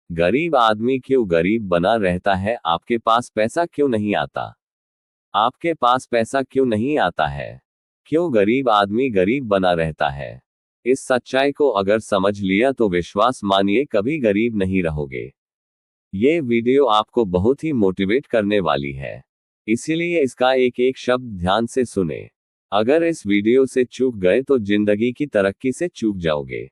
गरीब आदमी क्यों गरीब बना रहता है? आपके पास पैसा क्यों नहीं आता? आपके पास पैसा क्यों नहीं आता है? क्यों गरीब आदमी गरीब बना रहता है? इस सच्चाई को अगर समझ लिया तो विश्वास मानिए कभी गरीब नहीं रहोगे। ये वीडियो आपको बहुत ही मोटिवेट करने वाली है, इसीलिए इसका एक एक शब्द ध्यान से सुने। अगर इस वीडियो से चूक गए तो जिंदगी की तरक्की से चूक जाओगे।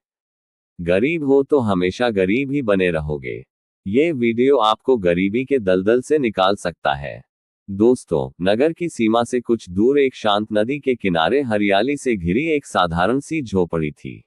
गरीब हो तो हमेशा गरीब ही बने रहोगे। ये वीडियो आपको गरीबी के दलदल से निकाल सकता है। दोस्तों, नगर की सीमा से कुछ दूर एक शांत नदी के किनारे हरियाली से घिरी एक साधारण सी झोपड़ी थी।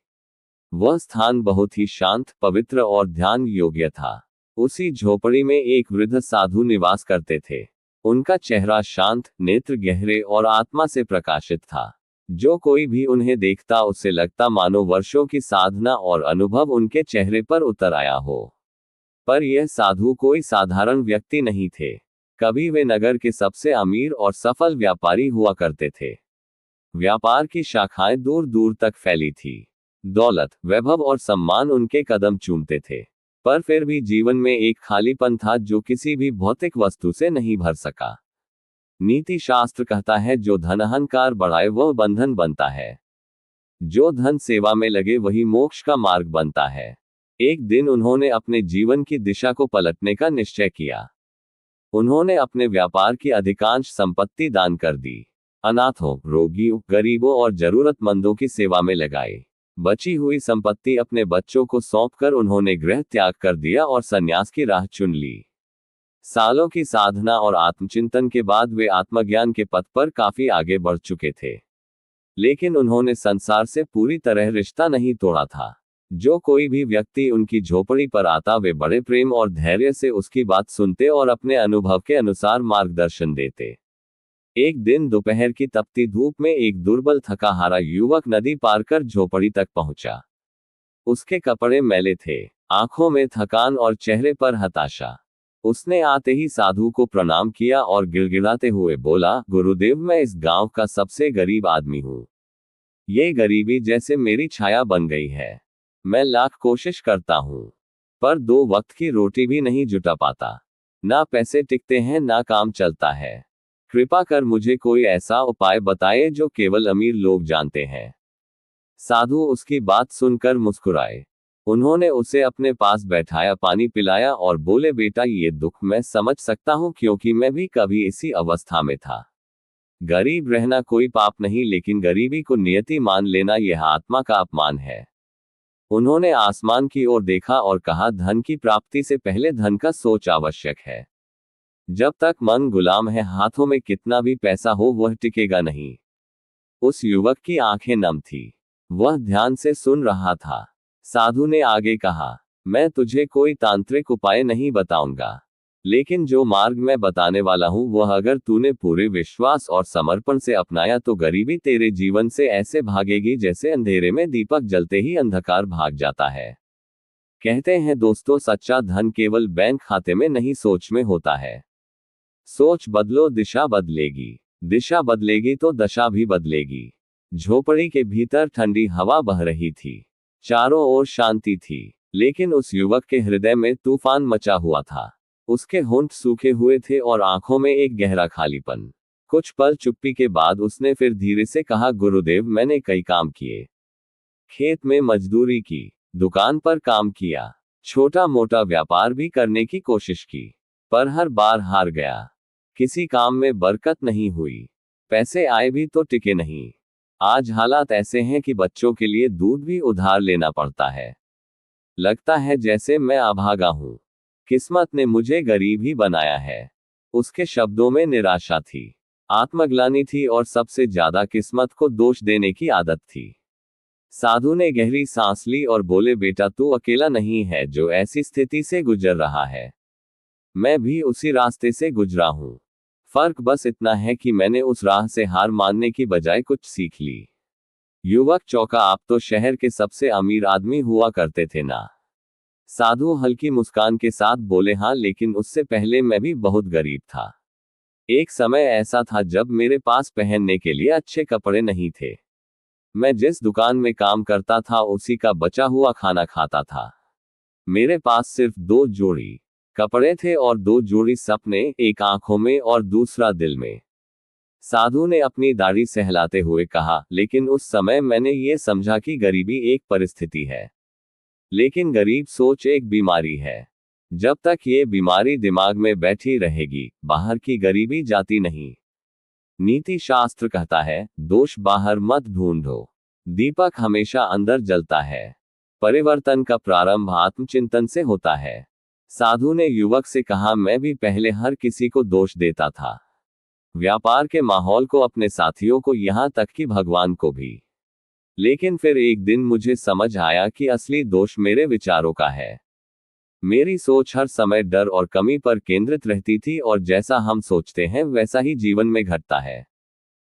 वह स्थान बहुत ही शांत, पवित्र और ध्यान योग्य था। उसी झोपड़ी में एक वृद्ध साधु निवास करते थे। उनका चेहरा शांत, नेत्र गहरे और आत्मा से प्रकाशित था। जो कोई भी उन्हें देखता उसे लगता मानो वर्षों की साधना और अनुभव उनके चेहरे पर उतर आया हो। पर यह साधु कोई साधारण व्यक्ति नहीं थे। कभी वे नगर के सबसे अमीर और सफल व्यापारी हुआ करते थे। व्यापार की शाखाएं दूर दूर तक फैली थी। दौलत, वैभव और सम्मान उनके कदम चूमते थे। पर फिर भी जीवन में एक खालीपन था जो किसी भी भौतिक वस्तु से नहीं भर सका। नीति शास्त्र कहता है, जो धन अहंकार बढ़ाए वह बंधन बनता है। जो धन सेवा में लगे वही मोक्ष का मार्ग बनता है। एक दिन उन्होंने अपने जीवन की दिशा को पलटने का निश्चय किया। उन्होंने अपने व्यापार की अधिकांश संपत्ति दान कर दी। अनाथों, रोगियों, गरीबों और जरूरतमंदों की सेवा में लगाई। बची हुई संपत्ति अपने बच्चों को सौंपकर उन्होंने गृह त्याग कर दिया और संन्यास की राह चुन ली। सालों की साधना और आत्मचिंतन के बाद वे आत्मज्ञान के पथ पर काफी आगे बढ़ चुके थे। लेकिन उन्होंने संसार से पूरी तरह रिश्ता नहीं तोड़ा था। जो कोई भी व्यक्ति उनकी झोपड़ी पर आता वे बड़े प्रेम और धैर्य से उसकी बात सुनते और अपने अनुभव के अनुसार मार्गदर्शन देते। एक दिन दोपहर की तपती धूप में एक दुर्बल थका हारा युवक नदी पार कर झोपड़ी तक पहुंचा। उसके कपड़े मैले थे, आंखों में थकान और चेहरे पर हताशा। उसने आते ही साधु को प्रणाम किया और गिड़गिड़ाते हुए बोला, गुरुदेव, मैं इस गांव का सबसे गरीब आदमी हूं। ये गरीबी जैसे मेरी छाया बन गई है। मैं लाख कोशिश करता हूं, पर 2 वक्त की रोटी भी नहीं जुटा पाता। ना पैसे टिकते हैं, ना काम चलता है। कृपा कर मुझे कोई ऐसा उपाय बताए जो केवल अमीर लोग जानते हैं। साधु उसकी बात सुनकर मुस्कुराए। उन्होंने उसे अपने पास बैठाया, पानी पिलाया और बोले, बेटा, ये दुख मैं समझ सकता हूं क्योंकि मैं भी कभी इसी अवस्था में था। गरीब रहना कोई पाप नहीं, लेकिन गरीबी को नियति मान लेना यह आत्मा का अपमान है। उन्होंने आसमान की ओर देखा और कहा, धन की प्राप्ति से पहले धन का सोच आवश्यक है। जब तक मन गुलाम है, हाथों में कितना भी पैसा हो वह टिकेगा नहीं। उस युवक की आंखें नम थी। वह ध्यान से सुन रहा था। साधु ने आगे कहा, मैं तुझे कोई तांत्रिक उपाय नहीं बताऊंगा, लेकिन जो मार्ग मैं बताने वाला हूं वह अगर तूने पूरे विश्वास और समर्पण से अपनाया तो गरीबी तेरे जीवन से ऐसे भागेगी जैसे अंधेरे में दीपक जलते ही अंधकार भाग जाता है। कहते हैं दोस्तों, सच्चा धन केवल बैंक खाते में नहीं, सोच में होता है। सोच बदलो, दिशा बदलेगी। दिशा बदलेगी तो दशा भी बदलेगी। झोपड़ी के भीतर ठंडी हवा बह रही थी। चारों ओर शांति थी, लेकिन उस युवक के हृदय में तूफान मचा हुआ था। उसके होंठ सूखे हुए थे और आंखों में एक गहरा खालीपन। कुछ पल चुप्पी के बाद उसने फिर धीरे से कहा, गुरुदेव, मैंने कई काम किए। खेत में मजदूरी की, दुकान पर काम किया, छोटा मोटा व्यापार भी करने की कोशिश की, पर हर बार हार गया। किसी काम में बरकत नहीं हुई, पैसे आए भी तो टिके नहीं। आज हालात ऐसे हैं कि बच्चों के लिए दूध भी उधार लेना पड़ता है। लगता है जैसे मैं अभागा हूं। किस्मत ने मुझे गरीब ही बनाया है। उसके शब्दों में निराशा थी, आत्मग्लानि थी और सबसे ज्यादा किस्मत को दोष देने की आदत थी। साधु ने गहरी सांस ली और बोले, बेटा, तू अकेला नहीं है जो ऐसी स्थिति से गुजर रहा है। मैं भी उसी रास्ते से गुजरा हूं। फर्क बस इतना है कि मैंने उस राह से हार मानने की बजाय कुछ सीख ली। युवक चौंका, आप तो शहर के सबसे अमीर आदमी हुआ करते थे ना? साधु हल्की मुस्कान के साथ बोले, हाँ, लेकिन उससे पहले मैं भी बहुत गरीब था। एक समय ऐसा था जब मेरे पास पहनने के लिए अच्छे कपड़े नहीं थे। मैं जिस दुकान में काम करता था उसी का बचा हुआ खाना खाता था। मेरे पास सिर्फ 2 जोड़ी कपड़े थे और 2 जोड़ी सपने, एक आंखों में और दूसरा दिल में। साधु ने अपनी दाढ़ी सहलाते हुए कहा, लेकिन उस समय मैंने ये समझा कि गरीबी एक परिस्थिति है, लेकिन गरीब सोच एक बीमारी है। जब तक ये बीमारी दिमाग में बैठी रहेगी, बाहर की गरीबी जाती नहीं। नीति शास्त्र कहता है, दोष बाहर मत ढूंढो, दीपक हमेशा अंदर जलता है। परिवर्तन का प्रारंभ आत्मचिंतन से होता है। साधु ने युवक से कहा, मैं भी पहले हर किसी को दोष देता था, व्यापार के माहौल को, अपने साथियों को, यहां तक कि भगवान को भी। लेकिन फिर एक दिन मुझे समझ आया कि असली दोष मेरे विचारों का है। मेरी सोच हर समय डर और कमी पर केंद्रित रहती थी, और जैसा हम सोचते हैं वैसा ही जीवन में घटता है।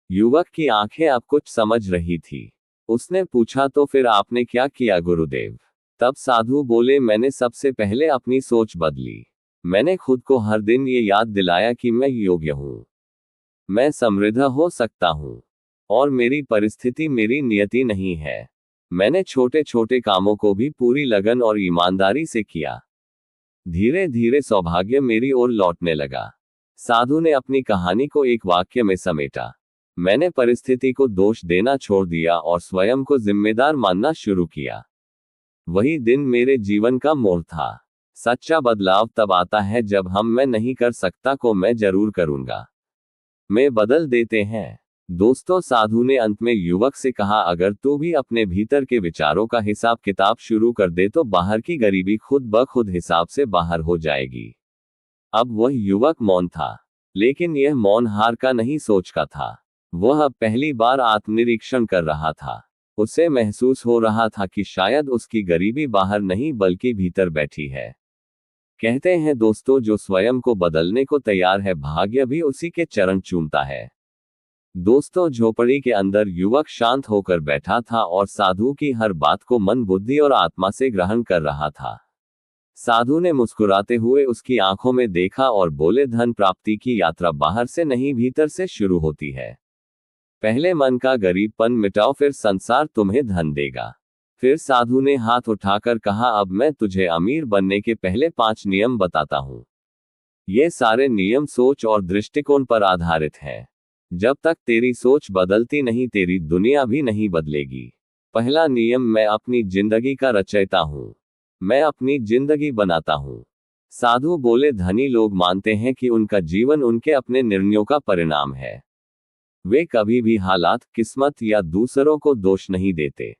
युवक की आंखें अब कुछ समझ रही थी। उसने पूछा, तो फिर आपने क्या किया गुरुदेव? तब साधु बोले, मैंने सबसे पहले अपनी सोच बदली। मैंने खुद को हर दिन ये याद दिलाया कि मैं योग्य हूं, मैं समृद्ध हो सकता हूं, और मेरी परिस्थिति मेरी नियति नहीं है। मैंने छोटे छोटे कामों को भी पूरी लगन और ईमानदारी से किया। धीरे धीरे सौभाग्य मेरी ओर लौटने लगा। साधु ने अपनी कहानी को एक वाक्य में समेटा, मैंने परिस्थिति को दोष देना छोड़ दिया और स्वयं को जिम्मेदार मानना शुरू किया। वही दिन मेरे जीवन का मोड़ था। सच्चा बदलाव तब आता है जब हम मैं नहीं कर सकता को मैं जरूर करूंगा में बदल देते हैं। दोस्तों, साधु ने अंत में युवक से कहा, अगर तू भी अपने भीतर के विचारों का हिसाब किताब शुरू कर दे तो बाहर की गरीबी खुद ब खुद हिसाब से बाहर हो जाएगी। अब वह युवक मौन था, लेकिन यह मौन हार का नहीं, सोच का था। वह अब पहली बार आत्मनिरीक्षण कर रहा था। उसे महसूस हो रहा था कि शायद उसकी गरीबी बाहर नहीं बल्कि भीतर बैठी है। कहते हैं दोस्तों, जो स्वयं को बदलने को तैयार है, भाग्य भी उसी के चरण चूमता है। दोस्तों, झोपड़ी के अंदर युवक शांत होकर बैठा था और साधु की हर बात को मन, बुद्धि और आत्मा से ग्रहण कर रहा था। साधु ने मुस्कुराते हुए उसकी आंखों में देखा और बोले, धन प्राप्ति की यात्रा बाहर से नहीं भीतर से शुरू होती है। पहले मन का गरीबपन मिटाओ, फिर संसार तुम्हें धन देगा। फिर साधु ने हाथ उठाकर कहा, अब मैं तुझे अमीर बनने के पहले 5 नियम बताता हूं। ये सारे नियम सोच और दृष्टिकोण पर आधारित हैं। जब तक तेरी सोच बदलती नहीं, तेरी दुनिया भी नहीं बदलेगी। पहला नियम, मैं अपनी जिंदगी का रचयिता हूं, मैं अपनी जिंदगी बनाता हूं। साधु बोले, धनी लोग मानते हैं कि उनका जीवन उनके अपने निर्णयों का परिणाम है। वे कभी भी हालात, किस्मत या दूसरों को दोष नहीं देते।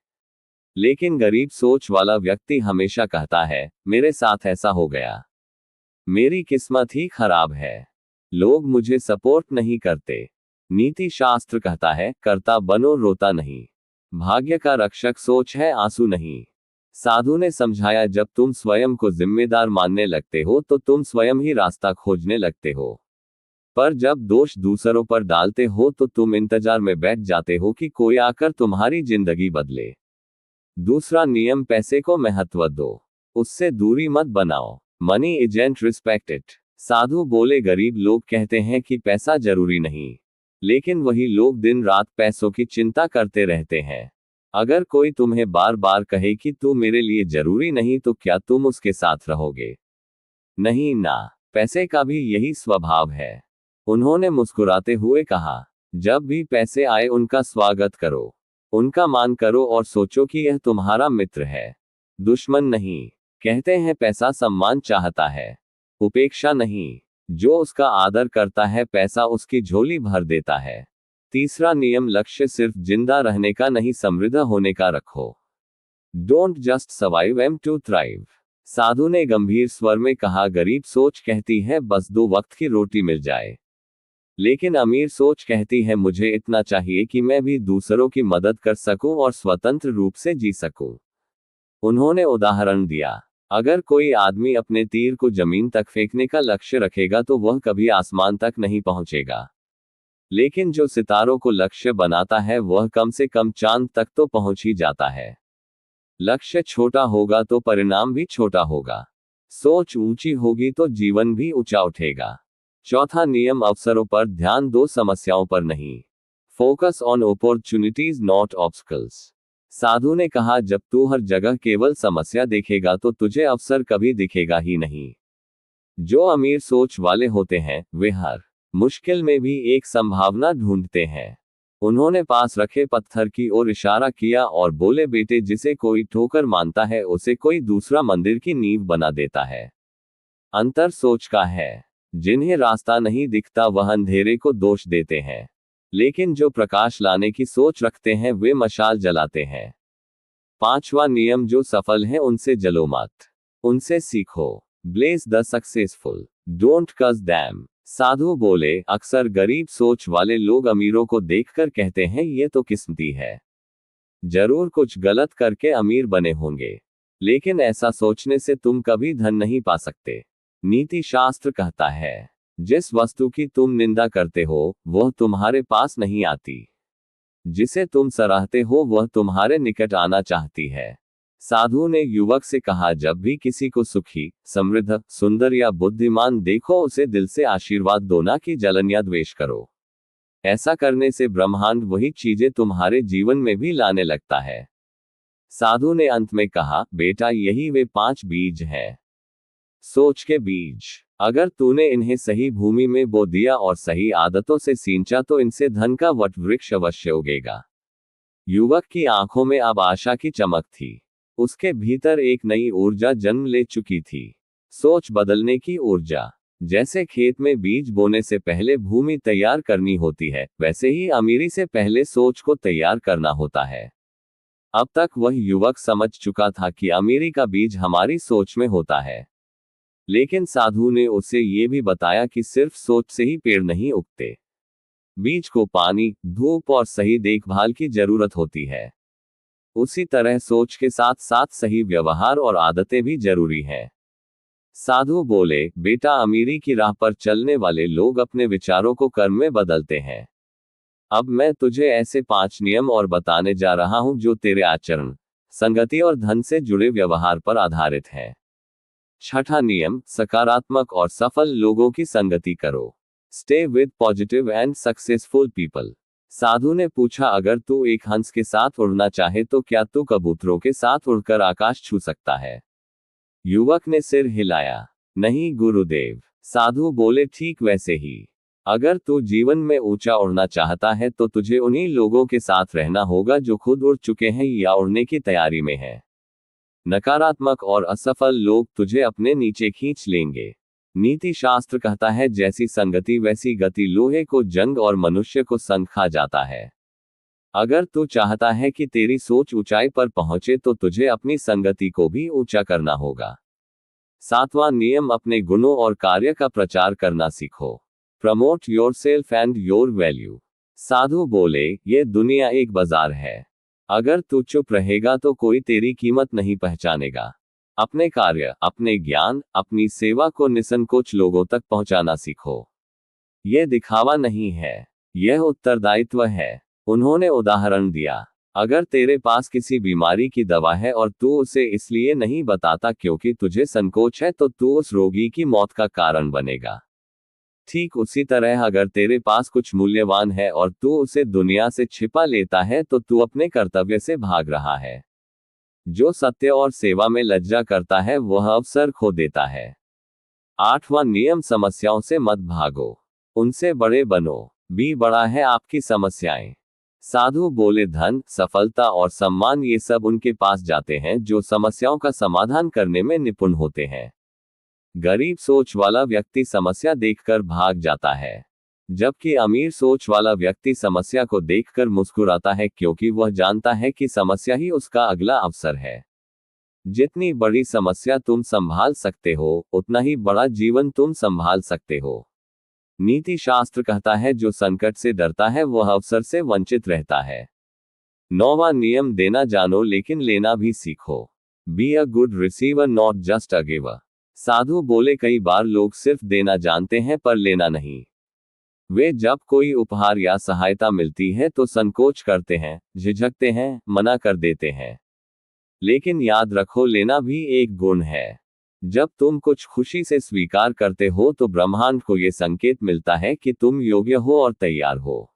लेकिन गरीब सोच वाला व्यक्ति हमेशा कहता है, मेरे साथ ऐसा हो गया, मेरी किस्मत ही खराब है, लोग मुझे सपोर्ट नहीं करते। नीति शास्त्र कहता है, करता बनो, रोता नहीं। भाग्य का रक्षक सोच है, आंसू नहीं। साधु ने समझाया, जब तुम स्वयं को जिम्मेदार मानने लगते हो तो तुम स्वयं ही रास्ता खोजने लगते हो, पर जब दोष दूसरों पर डालते हो तो तुम इंतजार में बैठ जाते हो कि कोई आकर तुम्हारी जिंदगी बदले। दूसरा नियम, पैसे को महत्व दो, उससे दूरी मत बनाओ। Money isn't respected. साधु बोले, गरीब लोग कहते हैं कि पैसा जरूरी नहीं, लेकिन वही लोग दिन रात पैसों की चिंता करते रहते हैं। अगर कोई तुम्हें बार बार कहे कि तू मेरे लिए जरूरी नहीं, तो क्या तुम उसके साथ रहोगे? नहीं ना। पैसे का भी यही स्वभाव है। उन्होंने मुस्कुराते हुए कहा, जब भी पैसे आए उनका स्वागत करो, उनका मान करो और सोचो कि यह तुम्हारा मित्र है, दुश्मन नहीं। कहते हैं पैसा सम्मान चाहता है, उपेक्षा नहीं। जो उसका आदर करता है, पैसा उसकी झोली भर देता है। तीसरा नियम, लक्ष्य सिर्फ जिंदा रहने का नहीं, समृद्ध होने का रखो। Don't just survive, aim to thrive. साधु ने गंभीर स्वर में कहा, गरीब सोच कहती है बस 2 वक्त की रोटी मिल जाए, लेकिन अमीर सोच कहती है मुझे इतना चाहिए कि मैं भी दूसरों की मदद कर सकूं और स्वतंत्र रूप से जी सकूं। उन्होंने उदाहरण दिया, अगर कोई आदमी अपने तीर को जमीन तक फेंकने का लक्ष्य रखेगा तो वह कभी आसमान तक नहीं पहुंचेगा, लेकिन जो सितारों को लक्ष्य बनाता है वह कम से कम चांद तक तो पहुंच ही जाता है। लक्ष्य छोटा होगा तो परिणाम भी छोटा होगा, सोच ऊंची होगी तो जीवन भी ऊंचा उठेगा। चौथा नियम, अवसरों पर ध्यान दो, समस्याओं पर नहीं। Focus on opportunities not obstacles. साधु ने कहा, जब तू हर जगह केवल समस्या देखेगा तो तुझे अवसर कभी दिखेगा ही नहीं। जो अमीर सोच वाले होते हैं वे हर मुश्किल में भी एक संभावना ढूंढते हैं। उन्होंने पास रखे पत्थर की ओर इशारा किया और बोले, बेटे, जिसे कोई ठोकर मानता है उसे कोई दूसरा मंदिर की नींव बना देता है। अंतर सोच का है। जिन्हें रास्ता नहीं दिखता वह अंधेरे को दोष देते हैं, लेकिन जो प्रकाश लाने की सोच रखते हैं वे मशाल जलाते हैं। 5वां नियम, जो सफल हैं उनसे जलो मत, उनसे सीखो। ब्लेस द सक्सेसफुल, डोंट कज दैम। साधु बोले, अक्सर गरीब सोच वाले लोग अमीरों को देखकर कहते हैं ये तो किस्मती है, जरूर कुछ गलत करके अमीर बने होंगे। लेकिन ऐसा सोचने से तुम कभी धन नहीं पा सकते। नीति शास्त्र कहता है, जिस वस्तु की तुम निंदा करते हो वह तुम्हारे पास नहीं आती, जिसे तुम सराहते हो वह तुम्हारे निकट आना चाहती है। साधु ने युवक से कहा, जब भी किसी को सुखी, समृद्ध, सुंदर या बुद्धिमान देखो उसे दिल से आशीर्वाद दो, ना कि जलन या द्वेष करो। ऐसा करने से ब्रह्मांड वही चीजें तुम्हारे जीवन में भी लाने लगता है। साधु ने अंत में कहा, बेटा, यही वे 5 बीज हैं, सोच के बीज। अगर तूने इन्हें सही भूमि में बो दिया और सही आदतों से सींचा तो इनसे धन का वट वृक्ष अवश्य उगेगा। युवक की आंखों में अब आशा की चमक थी। उसके भीतर एक नई ऊर्जा जन्म ले चुकी थी, सोच बदलने की ऊर्जा। जैसे खेत में बीज बोने से पहले भूमि तैयार करनी होती है, वैसे ही अमीरी से पहले सोच को तैयार करना होता है। अब तक वह युवक समझ चुका था कि अमीरी का बीज हमारी सोच में होता है, लेकिन साधु ने उसे ये भी बताया कि सिर्फ सोच से ही पेड़ नहीं उगते। बीज को पानी, धूप और सही देखभाल की जरूरत होती है। उसी तरह सोच के साथ साथ सही व्यवहार और आदतें भी जरूरी हैं। साधु बोले, बेटा, अमीरी की राह पर चलने वाले लोग अपने विचारों को कर्म में बदलते हैं। अब मैं तुझे ऐसे 5 नियम और बताने जा रहा हूं जो तेरे आचरण, संगति और धन से जुड़े व्यवहार पर आधारित हैं। 6ठा नियम, सकारात्मक और सफल लोगों की संगति करो। Stay with positive and successful people. साधु ने पूछा, अगर तू एक हंस के साथ उड़ना चाहे तो क्या तू कबूतरों के साथ उड़कर आकाश छू सकता है? युवक ने सिर हिलाया, नहीं गुरुदेव। साधु बोले, ठीक वैसे ही अगर तू जीवन में ऊंचा उड़ना चाहता है तो तुझे उन्हीं लोगों के साथ रहना होगा जो खुद उड़ चुके हैं या उड़ने की तैयारी में हैं। नकारात्मक और असफल लोग तुझे अपने नीचे खींच लेंगे। नीति शास्त्र कहता है, जैसी संगति वैसी गति। लोहे को जंग और मनुष्य को संग खा जाता है। अगर तू चाहता है कि तेरी सोच ऊंचाई पर पहुंचे तो तुझे अपनी संगति को भी ऊंचा करना होगा। 7वां नियम, अपने गुणों और कार्य का प्रचार करना सीखो। Promote yourself and your value. साधु बोले, ये दुनिया एक बाजार है। अगर तू चुप रहेगा तो कोई तेरी कीमत नहीं पहचानेगा। अपने कार्य, अपने ज्ञान, अपनी सेवा को निसंकोच लोगों तक पहुंचाना सीखो। यह दिखावा नहीं है, यह उत्तरदायित्व है। उन्होंने उदाहरण दिया, अगर तेरे पास किसी बीमारी की दवा है और तू उसे इसलिए नहीं बताता क्योंकि तुझे संकोच है तो तू उस रोगी की मौत का कारण बनेगा। ठीक उसी तरह अगर तेरे पास कुछ मूल्यवान है और तू उसे दुनिया से छिपा लेता है तो तू अपने कर्तव्य से भाग रहा है। जो सत्य और सेवा में लज्जा करता है वह अवसर खो देता है। 8वां नियम, समस्याओं से मत भागो, उनसे बड़े बनो। भी बड़ा है आपकी समस्याएं। साधु बोले, धन, सफलता और सम्मान ये सब उनके पास जाते हैं जो समस्याओं का समाधान करने में निपुण होते हैं। गरीब सोच वाला व्यक्ति समस्या देखकर भाग जाता है, जबकि अमीर सोच वाला व्यक्ति समस्या को देखकर मुस्कुराता है क्योंकि वह जानता है कि समस्या ही उसका अगला अवसर है। जितनी बड़ी समस्या तुम संभाल सकते हो उतना ही बड़ा जीवन तुम संभाल सकते हो। नीति शास्त्र कहता है, जो संकट से डरता है वह अवसर से वंचित रहता है। 9वां नियम, देना जानो लेकिन लेना भी सीखो। Be a good receiver not just a giver. साधु बोले, कई बार लोग सिर्फ देना जानते हैं पर लेना नहीं। वे जब कोई उपहार या सहायता मिलती है तो संकोच करते हैं, झिझकते हैं, मना कर देते हैं। लेकिन याद रखो, लेना भी एक गुण है। जब तुम कुछ खुशी से स्वीकार करते हो तो ब्रह्मांड को यह संकेत मिलता है कि तुम योग्य हो और तैयार हो।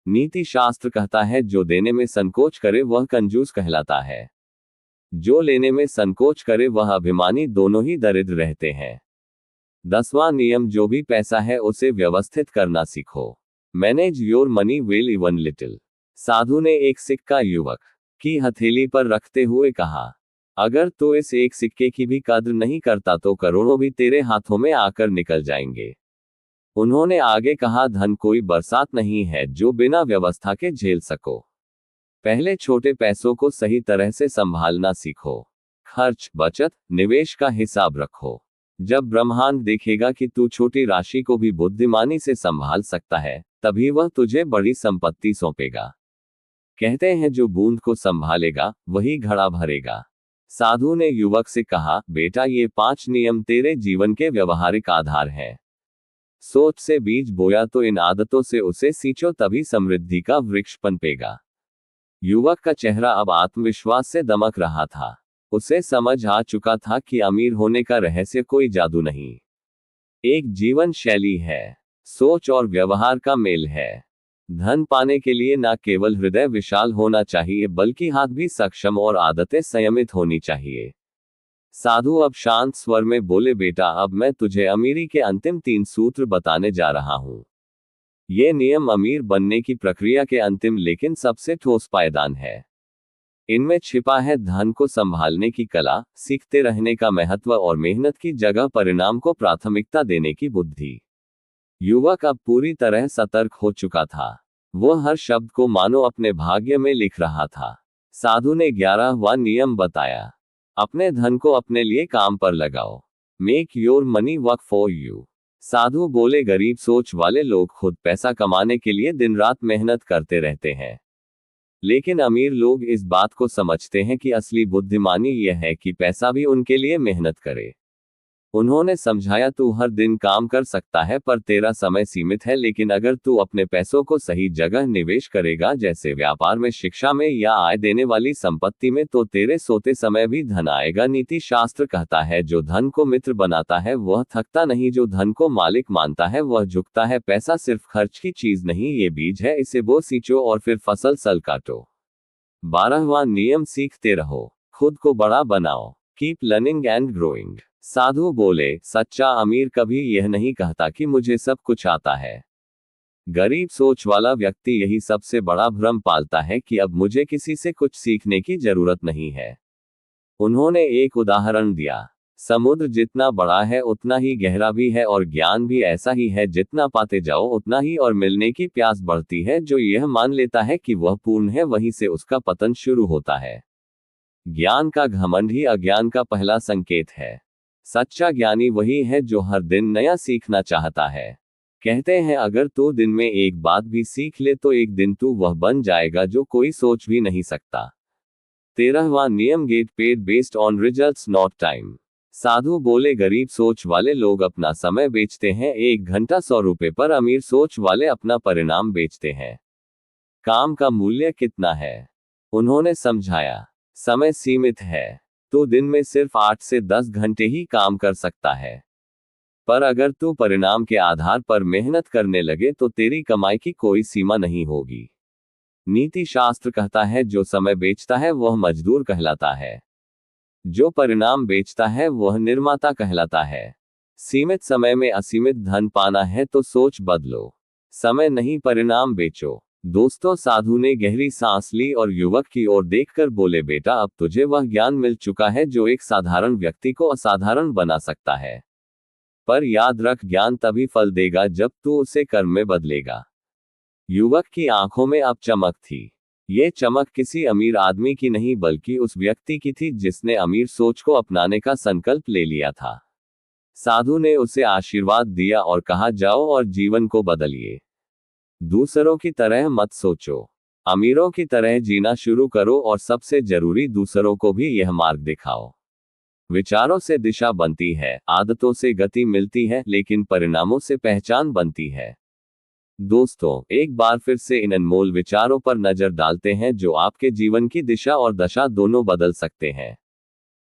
नीति शास्त्र कहता है जो देने में संकोच करे वह कंजूस कहलाता है, जो लेने में संकोच करे वह अभिमानी, दोनों ही दरिद्र रहते हैं। 10वां नियम, जो भी पैसा है उसे व्यवस्थित करना सीखो। Manage your money well even little. साधु ने एक सिक्का युवक की हथेली पर रखते हुए कहा, अगर तू इस एक सिक्के की भी कद्र नहीं करता तो करोड़ों भी तेरे हाथों में आकर निकल जाएंगे। उन्होंने आगे कहा, धन कोई बरसात नहीं है जो बिना व्यवस्था के झेल सको। पहले छोटे पैसों को सही तरह से संभालना सीखो। खर्च, बचत, निवेश का हिसाब रखो। जब ब्रह्मांड देखेगा कि तू छोटी राशि को भी बुद्धिमानी से संभाल सकता है, तभी वह तुझे बड़ी संपत्ति सौंपेगा। कहते हैं जो बूंद को संभालेगा वही घड़ा भरेगा। साधु ने युवक से कहा, बेटा ये 5 नियम तेरे जीवन के व्यवहारिक आधार हैं। सोच से बीज बोया तो इन आदतों से उसे सींचो, तभी समृद्धि का वृक्ष पनपेगा। युवक का चेहरा अब आत्मविश्वास से दमक रहा था। उसे समझ आ चुका था कि अमीर होने का रहस्य कोई जादू नहीं, एक जीवन शैली है, सोच और व्यवहार का मेल है। धन पाने के लिए न केवल हृदय विशाल होना चाहिए बल्कि हाथ भी सक्षम और आदतें संयमित होनी चाहिए। साधु अब शांत स्वर में बोले, बेटा अब मैं तुझे अमीरी के अंतिम 3 सूत्र बताने जा रहा हूं। ये नियम अमीर बनने की प्रक्रिया के अंतिम लेकिन सबसे ठोस पायदान है। इनमें छिपा है धन को संभालने की कला, सीखते रहने का महत्व और मेहनत की जगह परिणाम को प्राथमिकता देने की बुद्धि। युवक अब पूरी तरह सतर्क हो चुका था। वह हर शब्द को मानो अपने भाग्य में लिख रहा था। साधु ने 11वां नियम बताया, अपने धन को अपने लिए काम पर लगाओ। Make your money work for you. साधु बोले, गरीब सोच वाले लोग खुद पैसा कमाने के लिए दिन रात मेहनत करते रहते हैं, लेकिन अमीर लोग इस बात को समझते हैं कि असली बुद्धिमानी यह है कि पैसा भी उनके लिए मेहनत करे। उन्होंने समझाया, तू हर दिन काम कर सकता है पर तेरा समय सीमित है, लेकिन अगर तू अपने पैसों को सही जगह निवेश करेगा, जैसे व्यापार में, शिक्षा में या आय देने वाली संपत्ति में, तो तेरे सोते समय भी धन आएगा। नीति शास्त्र कहता है जो धन को मित्र बनाता है वह थकता नहीं, जो धन को मालिक मानता है वह झुकता है। पैसा सिर्फ खर्च की चीज नहीं, ये बीज है, इसे बो सींचो और फिर फसल सल काटो। 12वां नियम, सीखते रहो, खुद को बड़ा बनाओ। Keep learning and growing. साधु बोले, सच्चा अमीर कभी यह नहीं कहता कि मुझे सब कुछ आता है। गरीब सोच वाला व्यक्ति यही सबसे बड़ा भ्रम पालता है कि अब मुझे किसी से कुछ सीखने की जरूरत नहीं है। उन्होंने एक उदाहरण दिया, समुद्र जितना बड़ा है उतना ही गहरा भी है, और ज्ञान भी ऐसा ही है, जितना पाते जाओ उतना ही और मिलने की प्यास बढ़ती है। जो यह मान लेता है कि वह पूर्ण है, वहीं से उसका पतन शुरू होता है। ज्ञान का घमंड ही अज्ञान का पहला संकेत है। सच्चा ज्ञानी वही है जो हर दिन नया सीखना चाहता है। कहते हैं अगर तू दिन में एक बात भी सीख ले तो एक दिन तू वह बन जाएगा जो कोई सोच भी नहीं सकता। 13वां नियम, get paid based on results not time. साधु बोले, गरीब सोच वाले लोग अपना समय बेचते हैं, 1 घंटा 100 रुपए पर। अमीर सोच वाले अपना परिणाम बेचते हैं। काम का मूल्य कितना है? उन्होंने समझाया, समय सीमित है, तो दिन में सिर्फ 8 से 10 घंटे ही काम कर सकता है, पर अगर तू परिणाम के आधार पर मेहनत करने लगे तो तेरी कमाई की कोई सीमा नहीं होगी। नीति शास्त्र कहता है जो समय बेचता है वह मजदूर कहलाता है, जो परिणाम बेचता है वह निर्माता कहलाता है। सीमित समय में असीमित धन पाना है तो सोच बदलो, समय नहीं परिणाम बेचो। दोस्तों, साधु ने गहरी सांस ली और युवक की ओर देखकर बोले, बेटा अब तुझे वह ज्ञान मिल चुका है जो एक साधारण व्यक्ति को असाधारण बना सकता है। पर याद रख, ज्ञान तभी फल देगा जब तू उसे कर्म में बदलेगा। युवक की आंखों में अब चमक थी। ये चमक किसी अमीर आदमी की नहीं बल्कि उस व्यक्ति की थी जिसने अमीर सोच को अपनाने का संकल्प ले लिया था। साधु ने उसे आशीर्वाद दिया और कहा, जाओ और जीवन को बदलिए। दूसरों की तरह मत सोचो, अमीरों की तरह जीना शुरू करो, और सबसे जरूरी दूसरों को भी यह मार्ग दिखाओ। विचारों से दिशा बनती है, आदतों से गति मिलती है, लेकिन परिणामों से पहचान बनती है। दोस्तों, एक बार फिर से इन अनमोल विचारों पर नजर डालते हैं जो आपके जीवन की दिशा और दशा दोनों बदल सकते हैं।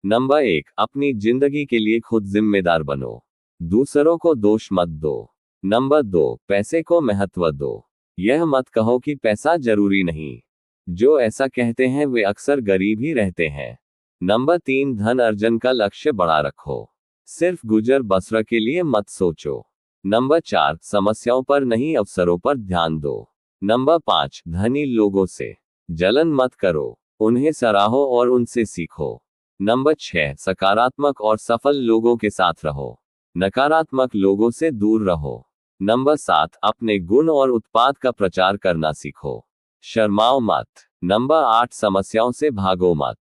नंबर 1, अपनी जिंदगी के लिए खुद जिम्मेदार बनो, दूसरों को दोष मत दो। नंबर 2, पैसे को महत्व दो, यह मत कहो कि पैसा जरूरी नहीं। जो ऐसा कहते हैं वे अक्सर गरीब ही रहते हैं। नंबर 3, धन अर्जन का लक्ष्य बड़ा रखो। सिर्फ गुजर बसर के लिए मत सोचो। नंबर 4, समस्याओं पर नहीं अवसरों पर ध्यान दो। नंबर 5, धनी लोगों से जलन मत करो, उन्हें सराहो और उनसे सीखो। नंबर 6, सकारात्मक और सफल लोगों के साथ रहो, नकारात्मक लोगों से दूर रहो। नंबर 7, अपने गुण और उत्पाद का प्रचार करना सीखो, शर्माओ मत। नंबर 8, समस्याओं से भागो मत,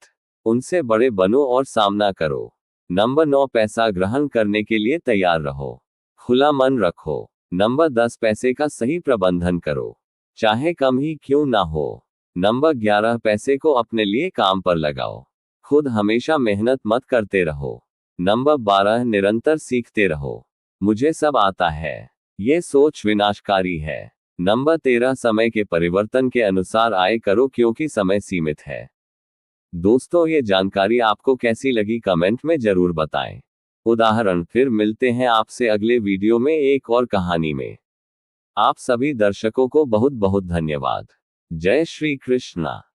उनसे बड़े बनो और सामना करो। नंबर 9, पैसा ग्रहण करने के लिए तैयार रहो, खुला मन रखो। नंबर 10, पैसे का सही प्रबंधन करो, चाहे कम ही क्यों ना हो। नंबर 11, पैसे को अपने लिए काम पर लगाओ, खुद हमेशा मेहनत मत करते रहो। नंबर 12, निरंतर सीखते रहो, मुझे सब आता है, ये सोच विनाशकारी है। नंबर 13, समय के परिवर्तन के अनुसार आय करो क्योंकि समय सीमित है। दोस्तों, ये जानकारी आपको कैसी लगी कमेंट में जरूर बताएं। उदाहरण, फिर मिलते हैं आपसे अगले वीडियो में एक और कहानी में। आप सभी दर्शकों को बहुत बहुत धन्यवाद। जय श्री कृष्णा।